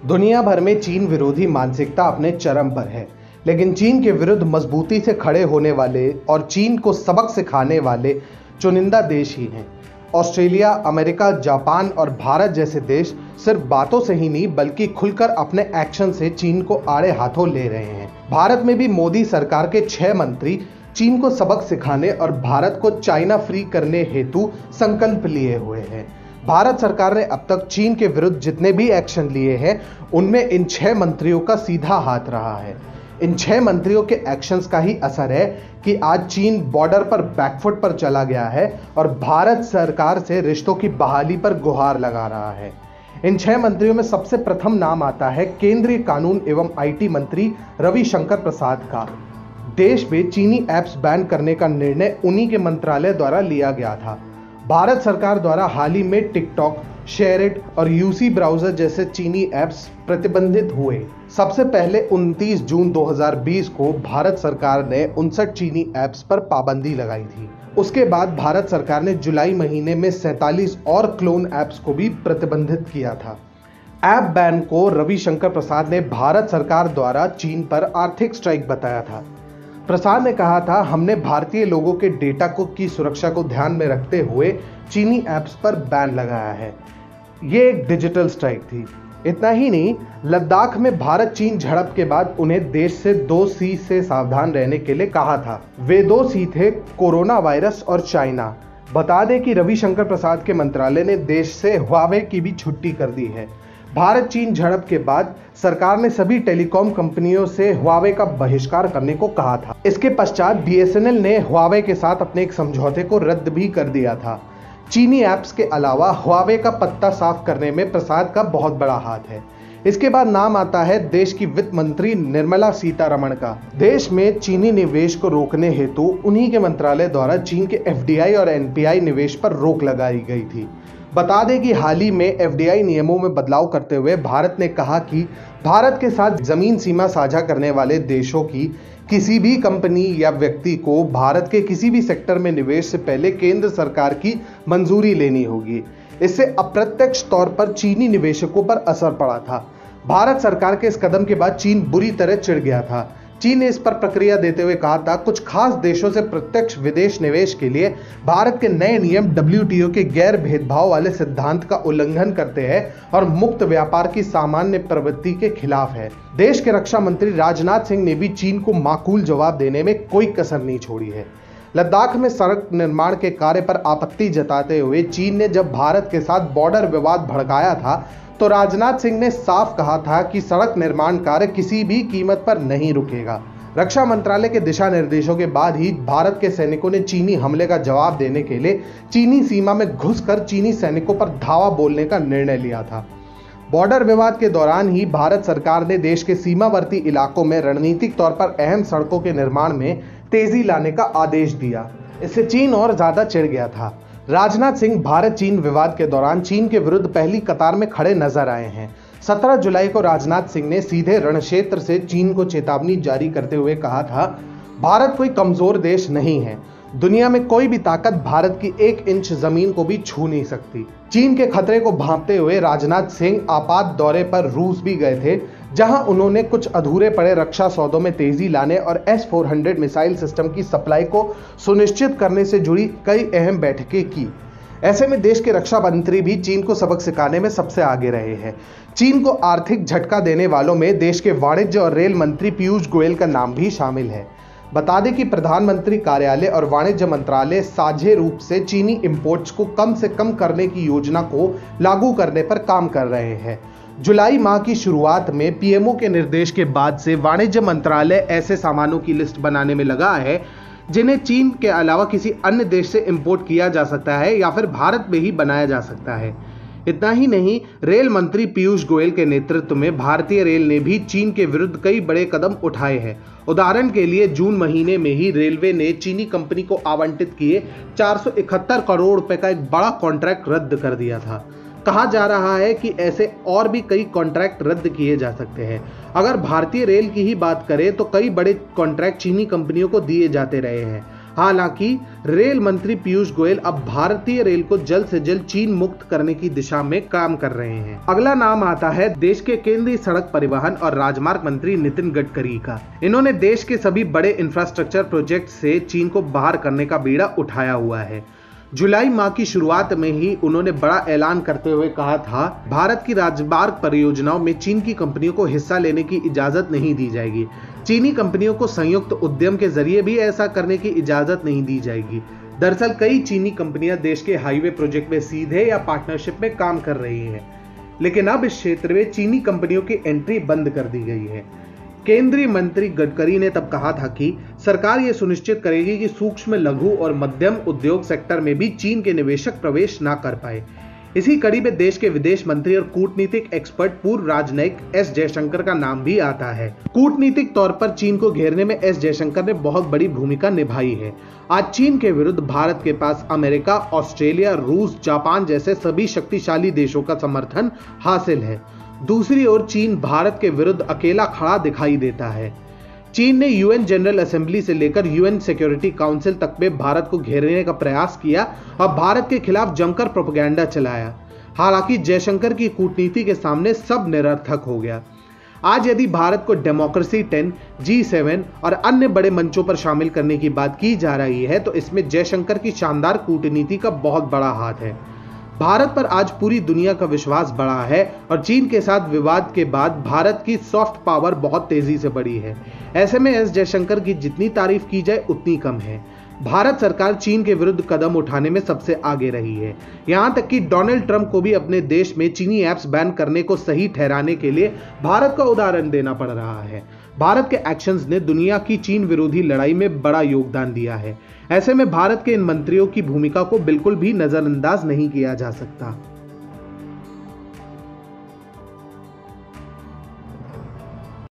दुनिया भर में चीन विरोधी मानसिकता अपने चरम पर है, लेकिन चीन के विरुद्ध मजबूती से खड़े होने वाले और चीन को सबक सिखाने वाले चुनिंदा देश ही हैं। ऑस्ट्रेलिया, अमेरिका, जापान और भारत जैसे देश सिर्फ बातों से ही नहीं बल्कि खुलकर अपने एक्शन से चीन को आड़े हाथों ले रहे हैं। भारत में भी मोदी सरकार के 6 मंत्री चीन को सबक सिखाने और भारत को चाइना फ्री करने हेतु संकल्प लिए हुए हैं। भारत सरकार ने अब तक चीन के विरुद्ध जितने भी एक्शन लिए हैं उनमें इन 6 मंत्रियों का सीधा हाथ रहा है। इन 6 मंत्रियों के एक्शंस का ही असर है कि आज चीन बॉर्डर पर बैकफुट पर चला गया है और भारत सरकार से रिश्तों की बहाली पर गुहार लगा रहा है। इन 6 मंत्रियों में सबसे प्रथम नाम आता है केंद्रीय कानून एवं आईटी मंत्री रविशंकर प्रसाद का। देश में चीनी ऐप्स बैन करने का निर्णय उन्हीं के मंत्रालय द्वारा लिया गया था। भारत सरकार द्वारा हाल ही में टिकटॉक, शेयरिट और यूसी ब्राउजर जैसे चीनी ऐप्स प्रतिबंधित हुए। सबसे पहले 29 जून 2020 को भारत सरकार ने 59 चीनी ऐप्स पर पाबंदी लगाई थी। उसके बाद भारत सरकार ने जुलाई महीने में 47 और क्लोन ऐप्स को भी प्रतिबंधित किया था। ऐप बैन को रविशंकर प्रसाद ने भारत सरकार द्वारा चीन पर आर्थिक स्ट्राइक बताया था। प्रसाद ने कहा था, हमने भारतीय लोगों के डेटा की सुरक्षा को ध्यान में रखते हुए चीनी ऐप्स पर बैन लगाया है। ये एक डिजिटल स्ट्राइक थी। इतना ही नहीं, लद्दाख में भारत चीन झड़प के बाद उन्हें देश से 2 सी से सावधान रहने के लिए कहा था। वे 2 सी थे कोरोना वायरस और चाइना। बता दें कि रविशंकर प्रसाद के मंत्रालय ने देश से हुआवे की भी छुट्टी कर दी है। भारत चीन झड़प के बाद सरकार ने सभी टेलीकॉम कंपनियों से हुआवे का बहिष्कार करने को कहा था। इसके पश्चात बीएसएनएल ने हुआवे के साथ अपने एक समझौते को रद्द भी कर दिया था। चीनी ऐप्स के अलावा हुआवे का पत्ता साफ करने में प्रसाद का बहुत बड़ा हाथ है। इसके बाद नाम आता है देश की वित्त मंत्री निर्मला सीतारमण का। देश में चीनी निवेश को रोकने हेतु उन्हीं के मंत्रालय द्वारा चीन के एफडीआई और एनपीआई निवेश पर रोक लगाई गई थी। बता दें कि हाल ही में एफडीआई नियमों में बदलाव करते हुए भारत ने कहा कि भारत के साथ जमीन सीमा साझा करने वाले देशों की किसी भी कंपनी या व्यक्ति को भारत के किसी भी सेक्टर में निवेश से पहले केंद्र सरकार की मंजूरी लेनी होगी। इससे अप्रत्यक्ष तौर पर चीनी निवेशकों पर असर पड़ा था। भारत सरकार के इस कदम के बाद चीन बुरी तरह चिढ़ गया था। चीन ने इस पर प्रक्रिया देते हुए कहा था, कुछ खास देशों से प्रत्यक्ष विदेश निवेश के लिए भारत के नए नियम डब्ल्यूटीओ के गैर भेदभाव वाले सिद्धांत का उल्लंघन करते हैं और मुक्त व्यापार की सामान्य प्रवृत्ति के खिलाफ है। देश के रक्षा मंत्री राजनाथ सिंह ने भी चीन को माकूल जवाब देने में कोई कसर नहीं छोड़ी है। लद्दाख में सड़क निर्माण के कार्य पर आपत्ति जताते हुए चीन ने जब भारत के साथ बॉर्डर विवाद भड़काया था तो राजनाथ सिंह ने साफ कहा था कि सड़क निर्माण कार्य किसी भी कीमत पर नहीं रुकेगा। रक्षा मंत्रालय के दिशा निर्देशों के बाद ही भारत के सैनिकों ने चीनी हमले का जवाब देने के लिए चीनी सीमा में घुसकर चीनी सैनिकों पर धावा बोलने का निर्णय लिया था। बॉर्डर विवाद के दौरान ही भारत सरकार ने देश के सीमावर्ती इलाकों में रणनीतिक तौर पर अहम सड़कों के निर्माण में तेजी लाने का आदेश दिया। इससे चीन और ज्यादा चिढ़ गया था। राजनाथ सिंह भारत चीन विवाद के दौरान चीन के विरुद्ध पहली कतार में खड़े नजर आए हैं। 17 जुलाई को राजनाथ सिंह ने सीधे रणक्षेत्र से चीन को चेतावनी जारी करते हुए कहा था, भारत कोई कमजोर देश नहीं है। दुनिया में कोई भी ताकत भारत की 1 इंच जमीन को भी छू नहीं सकती। चीन के खतरे को भांपते हुए राजनाथ सिंह आपात दौरे पर रूस भी गए थे, जहां उन्होंने कुछ अधूरे पड़े रक्षा सौदों में तेजी लाने और S-400 मिसाइल सिस्टम की सप्लाई को सुनिश्चित करने से जुड़ी कई अहम बैठकें की। ऐसे में देश के रक्षा मंत्री भी चीन को सबक सिखाने में सबसे आगे रहे हैं। चीन को आर्थिक झटका देने वालों में देश के वाणिज्य और रेल मंत्री पीयूष गोयल का नाम भी शामिल है। बता दें कि प्रधानमंत्री कार्यालय और वाणिज्य मंत्रालय साझे रूप से चीनी इंपोर्ट्स को कम से कम करने की योजना को लागू करने पर काम कर रहे हैं। जुलाई माह की शुरुआत में पीएमओ के निर्देश के बाद से वाणिज्य मंत्रालय ऐसे सामानों की लिस्ट बनाने में लगा है जिन्हें चीन के अलावा किसी अन्य देश से इंपोर्ट किया जा सकता है या फिर भारत में ही बनाया जा सकता है। इतना ही नहीं, रेल मंत्री पीयूष गोयल के नेतृत्व में भारतीय रेल ने भी चीन के विरुद्ध कई बड़े कदम उठाए हैं। उदाहरण के लिए जून महीने में ही रेलवे ने चीनी कंपनी को आवंटित किए 471 करोड़ रुपए का एक बड़ा कॉन्ट्रैक्ट रद्द कर दिया था। कहा जा रहा है कि ऐसे और भी कई कॉन्ट्रैक्ट रद्द किए जा सकते हैं। अगर भारतीय रेल की ही बात करें तो कई बड़े कॉन्ट्रैक्ट चीनी कंपनियों को दिए जाते रहे हैं। हालांकि रेल मंत्री पीयूष गोयल अब भारतीय रेल को जल्द से जल्द चीन मुक्त करने की दिशा में काम कर रहे हैं। अगला नाम आता है देश के केंद्रीय सड़क परिवहन और राजमार्ग मंत्री नितिन गडकरी का। इन्होंने देश के सभी बड़े इंफ्रास्ट्रक्चर प्रोजेक्ट से चीन को बाहर करने का बीड़ा उठाया हुआ है। जुलाई माह की शुरुआत में ही उन्होंने बड़ा ऐलान करते हुए कहा था, भारत की राजमार्ग परियोजनाओं में चीन की कंपनियों को हिस्सा लेने की इजाजत नहीं दी जाएगी। चीनी कंपनियों को संयुक्त उद्यम के जरिए भी ऐसा करने की इजाजत नहीं दी जाएगी। दरअसल कई चीनी कंपनियां देश के हाईवे प्रोजेक्ट में सीधे या पार्टनरशिप में काम कर रही हैं, लेकिन अब इस क्षेत्र में चीनी कंपनियों की एंट्री बंद कर दी गई है। केंद्रीय मंत्री गडकरी ने तब कहा था कि सरकार यह सुनिश्चित करेगी कि सूक्ष्म, लघु और मध्यम उद्योग सेक्टर में भी चीन के निवेशक प्रवेश ना कर पाए। इसी कड़ी में देश के विदेश मंत्री और कूटनीतिक एक्सपर्ट पूर्व राजनयिक एस जयशंकर का नाम भी आता है। कूटनीतिक तौर पर चीन को घेरने में एस जयशंकर ने बहुत बड़ी भूमिका निभाई है। आज चीन के विरुद्ध भारत के पास अमेरिका, ऑस्ट्रेलिया, रूस, जापान जैसे सभी शक्तिशाली देशों का समर्थन हासिल है। दूसरी ओर चीन भारत के विरुद्ध अकेला खड़ा दिखाई देता है। चीन ने यूएन जनरल असेंबली से लेकर यूएन सिक्योरिटी काउंसिल तक में भारत को घेरने का प्रयास किया और भारत के खिलाफ जमकर प्रोपेगेंडा चलाया। हालांकि जयशंकर की कूटनीति के सामने सब निरर्थक हो गया। आज यदि भारत को डेमोक्रेसी 10, G7 और अन्य बड़े मंचों पर शामिल करने की बात की जा रही है, तो इसमें जयशंकर की शानदार कूटनीति का बहुत बड़ा हाथ है। भारत पर आज पूरी दुनिया का विश्वास बढ़ा है और चीन के साथ विवाद के बाद भारत की सॉफ्ट पावर बहुत तेजी से बढ़ी है। ऐसे में एस जयशंकर की जितनी तारीफ की जाए उतनी कम है। भारत सरकार चीन के विरुद्ध कदम उठाने में सबसे आगे रही है। यहां तक कि डोनाल्ड ट्रंप को भी अपने देश में चीनी ऐप्स बैन करने को सही ठहराने के लिए भारत का उदाहरण देना पड़ रहा है। भारत के एक्शंस ने दुनिया की चीन विरोधी लड़ाई में बड़ा योगदान दिया है। ऐसे में भारत के इन मंत्रियों की भूमिका को बिल्कुल भी नजरअंदाज नहीं किया जा सकता।